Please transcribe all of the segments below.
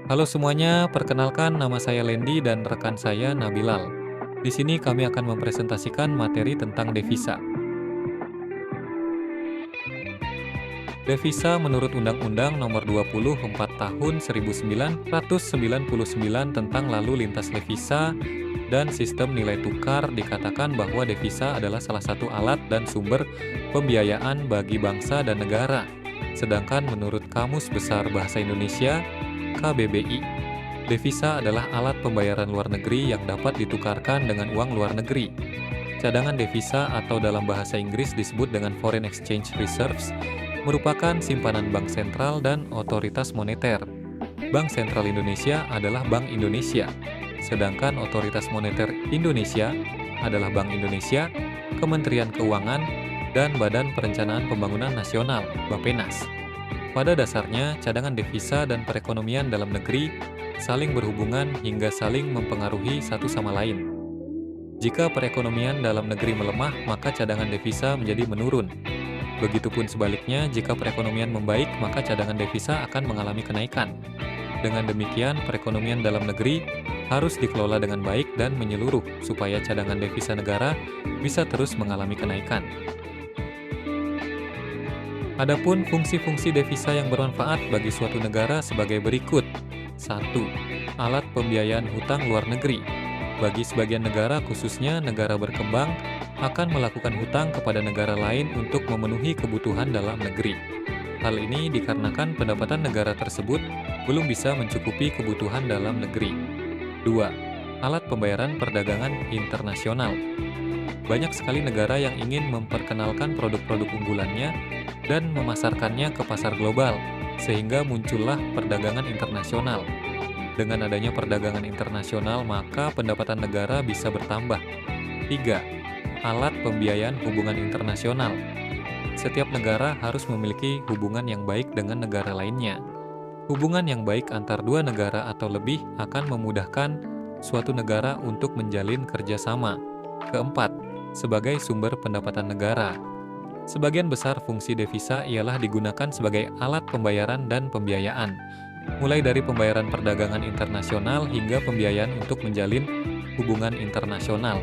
Halo semuanya, perkenalkan nama saya Lendi dan rekan saya Nabilal. Di sini kami akan mempresentasikan materi tentang devisa. Devisa menurut Undang-Undang Nomor 24 Tahun 1999 tentang Lalu Lintas Devisa dan Sistem Nilai Tukar dikatakan bahwa devisa adalah salah satu alat dan sumber pembiayaan bagi bangsa dan negara. Sedangkan menurut Kamus Besar Bahasa Indonesia, KBBI, devisa adalah alat pembayaran luar negeri yang dapat ditukarkan dengan uang luar negeri. Cadangan devisa atau dalam bahasa Inggris disebut dengan Foreign Exchange Reserves merupakan simpanan bank sentral dan otoritas moneter. Bank Sentral Indonesia adalah Bank Indonesia, sedangkan Otoritas Moneter Indonesia adalah Bank Indonesia, Kementerian Keuangan, dan Badan Perencanaan Pembangunan Nasional (Bappenas). Pada dasarnya, cadangan devisa dan perekonomian dalam negeri saling berhubungan hingga saling mempengaruhi satu sama lain. Jika perekonomian dalam negeri melemah, maka cadangan devisa menjadi menurun. Begitupun sebaliknya, jika perekonomian membaik, maka cadangan devisa akan mengalami kenaikan. Dengan demikian, perekonomian dalam negeri harus dikelola dengan baik dan menyeluruh supaya cadangan devisa negara bisa terus mengalami kenaikan. Adapun fungsi-fungsi devisa yang bermanfaat bagi suatu negara sebagai berikut. 1. Alat pembiayaan hutang luar negeri. Bagi sebagian negara, khususnya negara berkembang, akan melakukan hutang kepada negara lain untuk memenuhi kebutuhan dalam negeri. Hal ini dikarenakan pendapatan negara tersebut belum bisa mencukupi kebutuhan dalam negeri. 2. Alat pembayaran perdagangan internasional. Banyak sekali negara yang ingin memperkenalkan produk-produk unggulannya dan memasarkannya ke pasar global, sehingga muncullah perdagangan internasional. Dengan adanya perdagangan internasional, maka pendapatan negara bisa bertambah. 3. Alat pembiayaan hubungan internasional. Setiap negara harus memiliki hubungan yang baik dengan negara lainnya. Hubungan yang baik antar dua negara atau lebih akan memudahkan suatu negara untuk menjalin kerjasama. Keempat, sebagai sumber pendapatan negara. Sebagian besar fungsi devisa ialah digunakan sebagai alat pembayaran dan pembiayaan, mulai dari pembayaran perdagangan internasional hingga pembiayaan untuk menjalin hubungan internasional.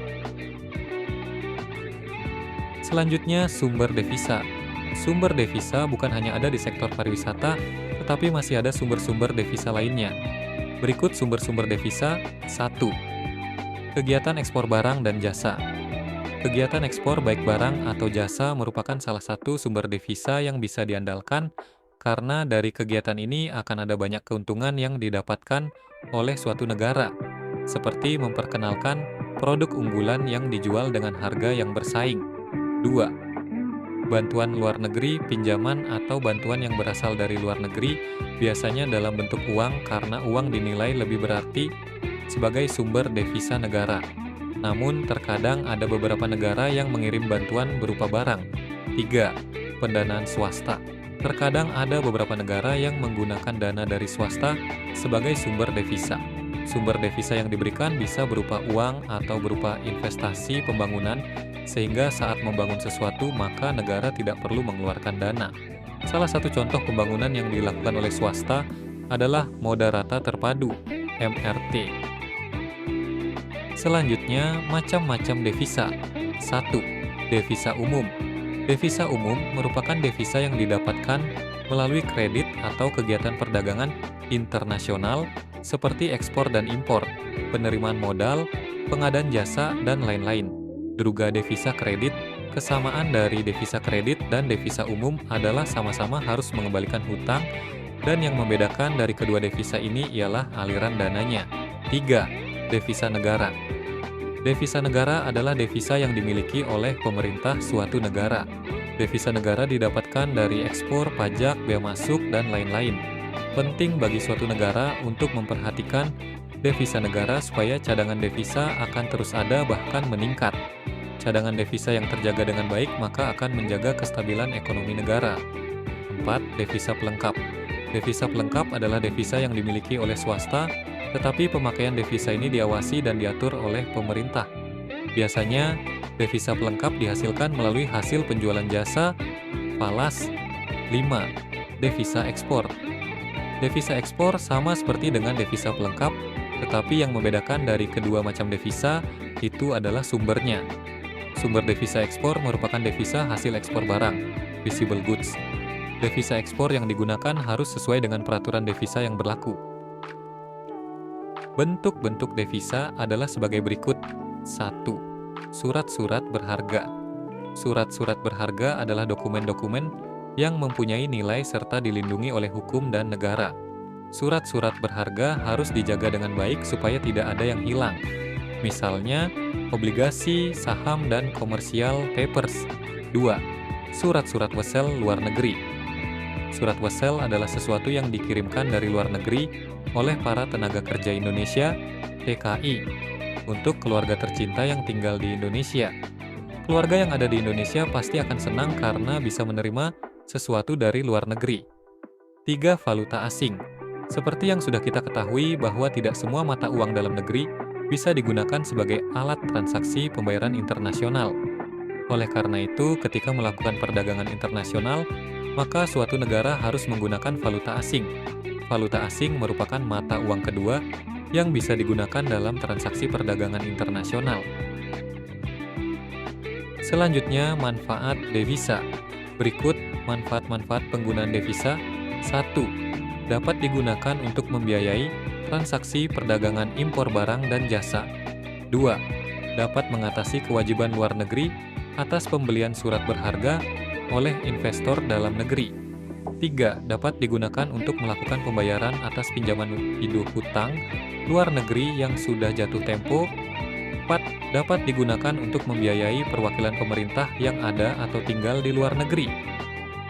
Selanjutnya, sumber devisa. Sumber devisa bukan hanya ada di sektor pariwisata, tetapi masih ada sumber-sumber devisa lainnya. Berikut sumber-sumber devisa. 1. Kegiatan ekspor barang dan jasa. Kegiatan ekspor baik barang atau jasa merupakan salah satu sumber devisa yang bisa diandalkan karena dari kegiatan ini akan ada banyak keuntungan yang didapatkan oleh suatu negara, seperti memperkenalkan produk unggulan yang dijual dengan harga yang bersaing. 2. Bantuan luar negeri, pinjaman atau bantuan yang berasal dari luar negeri biasanya dalam bentuk uang karena uang dinilai lebih berarti sebagai sumber devisa negara. Namun, terkadang ada beberapa negara yang mengirim bantuan berupa barang. 3. Pendanaan swasta. Terkadang ada beberapa negara yang menggunakan dana dari swasta sebagai sumber devisa. Sumber devisa yang diberikan bisa berupa uang atau berupa investasi pembangunan, sehingga saat membangun sesuatu maka negara tidak perlu mengeluarkan dana. Salah satu contoh pembangunan yang dilakukan oleh swasta adalah Moda Rata Terpadu (MRT). Selanjutnya, macam-macam devisa. 1. Devisa umum. Devisa umum merupakan devisa yang didapatkan melalui kredit atau kegiatan perdagangan internasional seperti ekspor dan impor, penerimaan modal, pengadaan jasa, dan lain-lain. Druga devisa kredit, kesamaan dari devisa kredit dan devisa umum adalah sama-sama harus mengembalikan hutang, dan yang membedakan dari kedua devisa ini ialah aliran dananya. 3. Devisa negara. Devisa negara adalah devisa yang dimiliki oleh pemerintah suatu negara. Devisa negara didapatkan dari ekspor, pajak, bea masuk, dan lain-lain. Penting bagi suatu negara untuk memperhatikan devisa negara supaya cadangan devisa akan terus ada bahkan meningkat. Cadangan devisa yang terjaga dengan baik maka akan menjaga kestabilan ekonomi negara. 4. Devisa pelengkap. Devisa pelengkap adalah devisa yang dimiliki oleh swasta, tetapi pemakaian devisa ini diawasi dan diatur oleh pemerintah. Biasanya, devisa pelengkap dihasilkan melalui hasil penjualan jasa, falas. 5. Devisa ekspor. Devisa ekspor sama seperti dengan devisa pelengkap, tetapi yang membedakan dari kedua macam devisa itu adalah sumbernya. Sumber devisa ekspor merupakan devisa hasil ekspor barang, visible goods. Devisa ekspor yang digunakan harus sesuai dengan peraturan devisa yang berlaku. Bentuk-bentuk devisa adalah sebagai berikut. 1. Surat-surat berharga. Surat-surat berharga adalah dokumen-dokumen yang mempunyai nilai serta dilindungi oleh hukum dan negara. Surat-surat berharga harus dijaga dengan baik supaya tidak ada yang hilang. Misalnya, obligasi, saham, dan commercial papers. 2. Surat-surat wesel luar negeri. Surat wesel adalah sesuatu yang dikirimkan dari luar negeri oleh para tenaga kerja Indonesia, TKI, untuk keluarga tercinta yang tinggal di Indonesia. Keluarga yang ada di Indonesia pasti akan senang karena bisa menerima sesuatu dari luar negeri. 3. Valuta asing. Seperti yang sudah kita ketahui bahwa tidak semua mata uang dalam negeri bisa digunakan sebagai alat transaksi pembayaran internasional. Oleh karena itu, ketika melakukan perdagangan internasional, maka suatu negara harus menggunakan valuta asing. Valuta asing merupakan mata uang kedua yang bisa digunakan dalam transaksi perdagangan internasional. Selanjutnya, manfaat devisa. Berikut manfaat-manfaat penggunaan devisa. 1. Dapat digunakan untuk membiayai transaksi perdagangan impor barang dan jasa. 2. Dapat mengatasi kewajiban luar negeri atas pembelian surat berharga oleh investor dalam negeri. 3. Dapat digunakan untuk melakukan pembayaran atas pinjaman hidup hutang luar negeri yang sudah jatuh tempo. 4. Dapat digunakan untuk membiayai perwakilan pemerintah yang ada atau tinggal di luar negeri.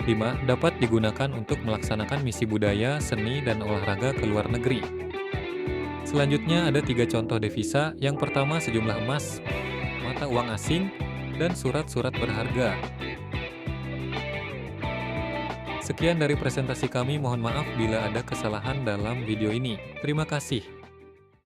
5. Dapat digunakan untuk melaksanakan misi budaya, seni, dan olahraga ke luar negeri. Selanjutnya ada 3 contoh devisa. Yang pertama sejumlah emas, mata uang asing, dan surat-surat berharga. Sekian dari presentasi kami, mohon maaf bila ada kesalahan dalam video ini. Terima kasih.